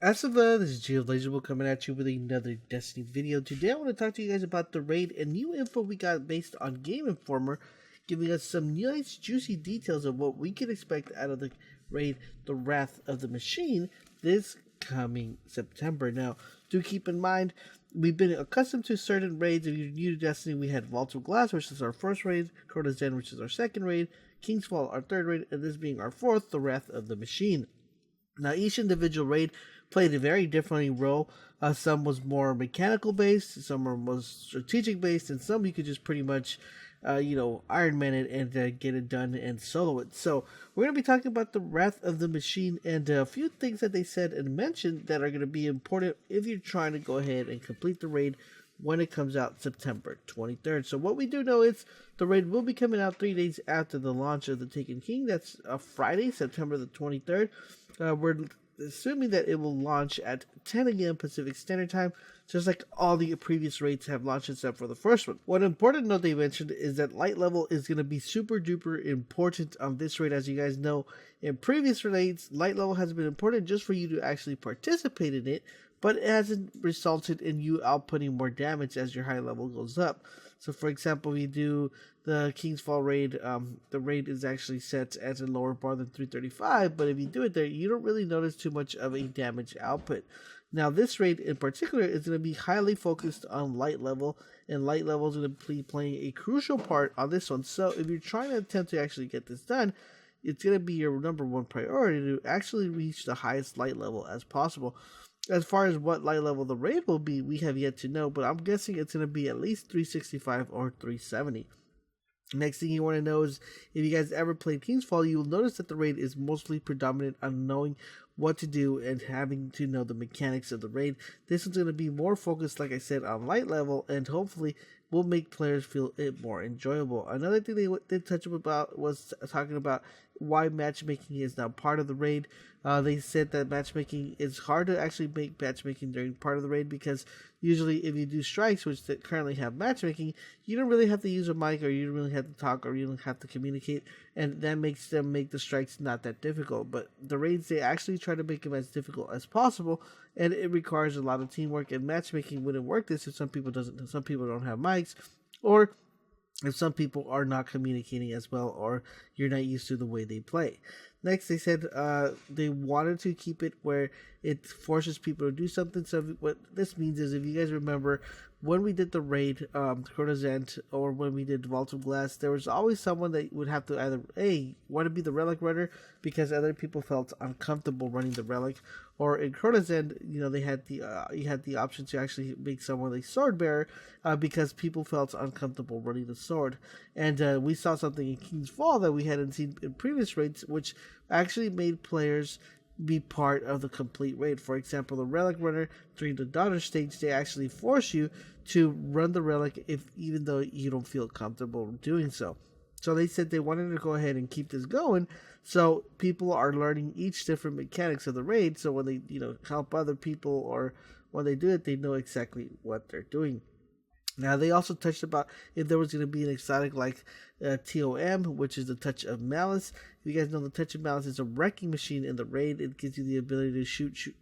As of this is GeoLaserable coming at you with another Destiny video. Today I want to talk to you guys about the raid and new info we got based on Game Informer, giving us some nice juicy details of what we can expect out of the raid, The Wrath of the Machine, this coming September. Now, do keep in mind, we've been accustomed to certain raids. If you're new to Destiny, we had Vault of Glass, which is our first raid, Crota's Den, which is our second raid, King's Fall, our third raid, and this being our fourth, The Wrath of the Machine. Now, each individual raid played a very different role. Some was more mechanical based, some were more strategic based, and some you could just pretty much, Iron Man it and get it done and solo it. So we're going to be talking about the Wrath of the Machine and a few things that they said and mentioned that are going to be important if you're trying to go ahead and complete the raid when it comes out September 23rd. So what we do know is the raid will be coming out 3 days after the launch of the Taken King. That's Friday, September the 23rd. We're assuming that it will launch at 10 a.m. Pacific Standard Time, just like all the previous raids have launched except for the first one. One important note they mentioned is that light level is going to be super duper important on this raid. As you guys know, in previous raids, light level has been important just for you to actually participate in it, but it hasn't resulted in you outputting more damage as your high level goes up. So for example, we do the King's Fall raid, the raid is actually set at a lower bar than 335, but if you do it there, you don't really notice too much of a damage output. Now this raid in particular is going to be highly focused on light level, and light level is going to be playing a crucial part on this one. So if you're trying to attempt to actually get this done, it's going to be your number one priority to actually reach the highest light level as possible. As far as what light level the raid will be, we have yet to know, but I'm guessing it's going to be at least 365 or 370. Next thing you want to know is, if you guys ever played King's Fall, you'll notice that the raid is mostly predominant on knowing what to do and having to know the mechanics of the raid. This is going to be more focused, like I said, on light level, and hopefully will make players feel it more enjoyable. Another thing they did touch about was talking about why matchmaking is now part of the raid. They said that matchmaking is hard to actually make matchmaking during part of the raid, because usually if you do strikes, which they currently have matchmaking, you don't really have to use a mic, or you don't really have to talk, or you don't have to communicate, and that makes them make the strikes not that difficult. But the raids, they actually try to make them as difficult as possible, and it requires a lot of teamwork, and matchmaking wouldn't work this if some people don't have mics, or if some people are not communicating as well, or you're not used to the way they play. Next, they said they wanted to keep it where it forces people to do something. So what this means is, if you guys remember, when we did the raid, Crota's Den, or when we did Vault of Glass, there was always someone that would have to either want to be the relic runner because other people felt uncomfortable running the relic, or in Crota's Den, they had you had the option to actually make someone a sword bearer because people felt uncomfortable running the sword. And we saw something in King's Fall that we hadn't seen in previous raids, which actually made players be part of the complete raid. For example, the relic runner during the daughter stage, they actually force you to run the relic even though you don't feel comfortable doing so. So they said they wanted to go ahead and keep this going, so people are learning each different mechanics of the raid, so when they help other people, or when they do it, they know exactly what they're doing. Now, they also touched about if there was going to be an exotic like TOM, which is the Touch of Malice. If you guys know, the Touch of Malice is a wrecking machine in the raid. It gives you the ability to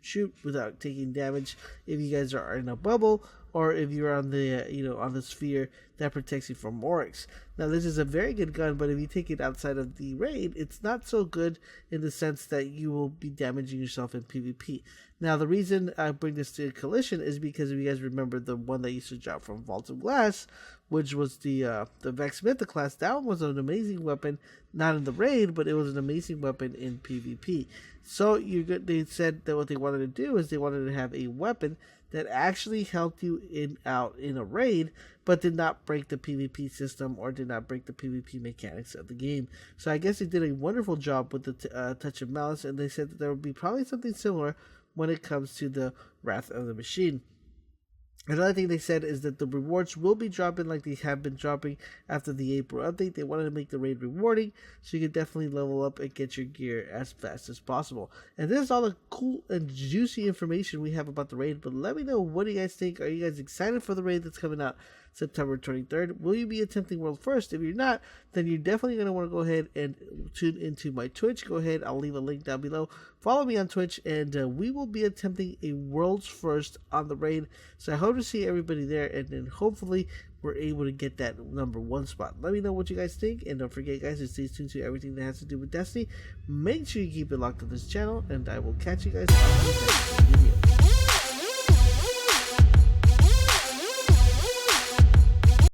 shoot without taking damage if you guys are in a bubble, or if you're on the on the sphere that protects you from Oryx. Now, this is a very good gun, but if you take it outside of the raid, it's not so good in the sense that you will be damaging yourself in PvP. Now, the reason I bring this to collision is because if you guys remember the one that used to drop from Vault of Glass, which was the Vex Mythic class, that one was an amazing weapon, not in the raid, but it was an amazing weapon in PvP. So they said that what they wanted to do is they wanted to have a weapon that actually helped you out in a raid, but did not break the PvP system, or did not break the PvP mechanics of the game. So I guess they did a wonderful job with the Touch of Malice, and they said that there would be probably something similar when it comes to the Wrath of the Machine. Another thing they said is that the rewards will be dropping like they have been dropping after the April update. They wanted to make the raid rewarding, so you can definitely level up and get your gear as fast as possible. And this is all the cool and juicy information we have about the raid, but let me know, what do you guys think? Are you guys excited for the raid that's coming out September 23rd. Will you be attempting world first? If you're not, then you're definitely going to want to go ahead and tune into my Twitch. Go ahead, I'll leave a link down below. Follow me on Twitch, and we will be attempting a world's first on the raid. So I hope to see everybody there, and then hopefully we're able to get that #1 spot. Let me know what you guys think, and don't forget, guys, to stay tuned to everything that has to do with Destiny. Make sure you keep it locked on this channel, and I will catch you guys on the next video.